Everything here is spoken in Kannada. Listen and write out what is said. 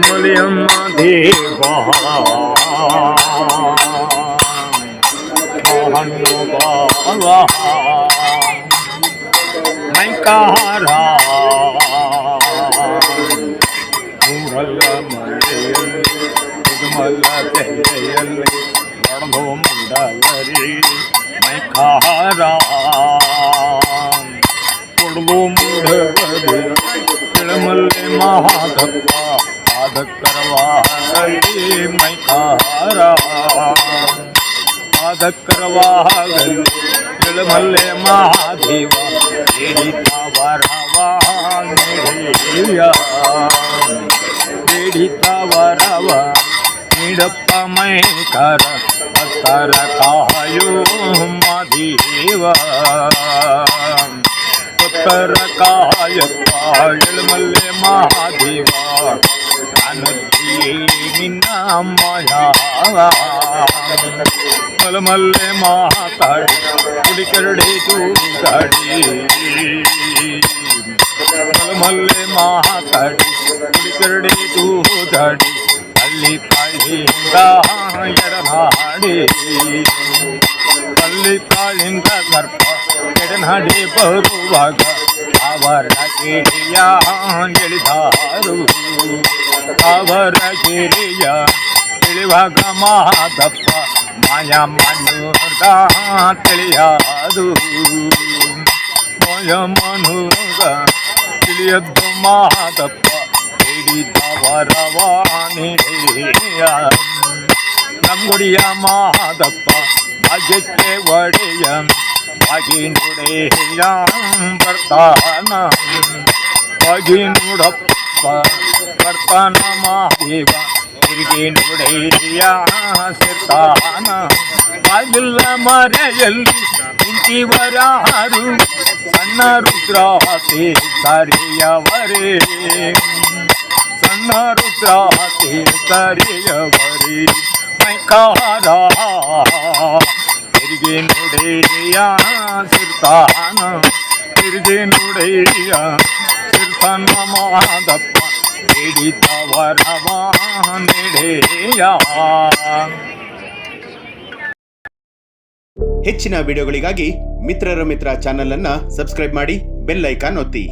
ಮಲಿಯಮ್ಮ ದೇವ ಹಣ್ಣು ಬಾವ ಮೈಕಾರ ಊರಲ್ಲ ಮಳೆಯಲ್ಲಿ ಉದುಮಲ್ಲ ತೆರೆಯಲ್ಲಿ ಒಡಗೋ ಮುಂಡವರಿ ಮೈಕಾರ ಕೊಡಗೋ ಮುಂಡವರಿ ಇಳಮಲ್ಲೆ ಮಹಾದಪ್ಪ ಪಾದಕರವಾಗಲಿ ಮೈಕಾರ ಪಾದಕರವಾಗಲಿ ಇಳಮಲ್ಲೆ ಮಹಾದೇವ ಬೇಡಿತ ವರವ ನೀಡಿಯ ಬೇಡಿತ ವರವ ನೀಡಪ್ಪ ಮೈಕಾರ ಭಕ್ತರ ಕಾಯೋ ಮದೇವ ಭಕ್ತರ ಕಾಯಪ್ಪ ಇಳಮಲ್ಲೆ ಮಹಾದೇವ ಅನದ್ದಿಯೇ ನಿನ್ನ ಅಮ್ಮಯ ಮಲಮಲ್ಲೆ ಮಾತಾಡಿ ಕುಡಿಕರಡೆ ತೂಗಾಡಿ ಮಲಮಲ್ಲೆ ಮಾತಾಡಿ ಕುಡಿಕರಡೆ ತೂಗಾಡಿ ಅಲ್ಲಿ ಕಾಳಿಂಗ ಎಡನಾಡಿ ಅಲ್ಲಿ ಕಾಳಿಂಗ ಸರ್ಪ ಎಡನಾಡಿ ಬರುವಾಗ ಅವರ ಕಿರಿಯ ಎಳಿದಾರು ಅವರ ಕಿರಿಯ ಇಳಿವಾಗ ಮಾದಪ್ಪ ಮಾಯ ಮನುಗ ತಿಳಿಯದು ಮಾಯ ಮನುಗ ತಿಳಿಯದ್ದು ಮಾದಪ್ಪ ಹಿಡಿದವರವಾಣಿಯ ನಮ್ಮುಡಿಯ ಮಾದಪ್ಪ ಭಾಗ್ಯಕ್ಕೆ ಒಡೆಯ ಬಾಗಿ ನುಡೆಯ ಬರ್ತಾನ ಬಾಗಿ ನುಡಪ್ಪ ಬರ್ತಾನ ಮಹಾದೇವ ತಿರುಗಿ ನುಡೆಯ ಸಿರ್ತಾನ ಬಾಗಿಲ್ಲ ಮರೆಯಲ್ಲಿ ನಿಂತಿವರಾರು ಸಣ್ಣ ರುದ್ರಾತಿ ಸರಿಯವರೇ ಸಣ್ಣ ರುದ್ರಾತಿ ಸರಿಯವರೇ ಮೈಕಾರ ತಿರುಗಿ ನುಡೆಯ ಸಿರ್ತಾನ ತಿರುಗಿ ನುಡೆಯ ಸಿರ್ತಾನ ಮಾದಪ್ಪ ಹಿಡಿದವರವ ನಡೆಯ. ಹೆಚ್ಚಿನ ವಿಡಿಯೋಗಳಿಗಾಗಿ ಮಿತ್ರರ ಮಿತ್ರ ಚಾನೆಲ್ ಅನ್ನು ಸಬ್ಸ್ಕ್ರೈಬ್ ಮಾಡಿ ಬೆಲ್ ಐಕಾನ್ ಒತ್ತಿ.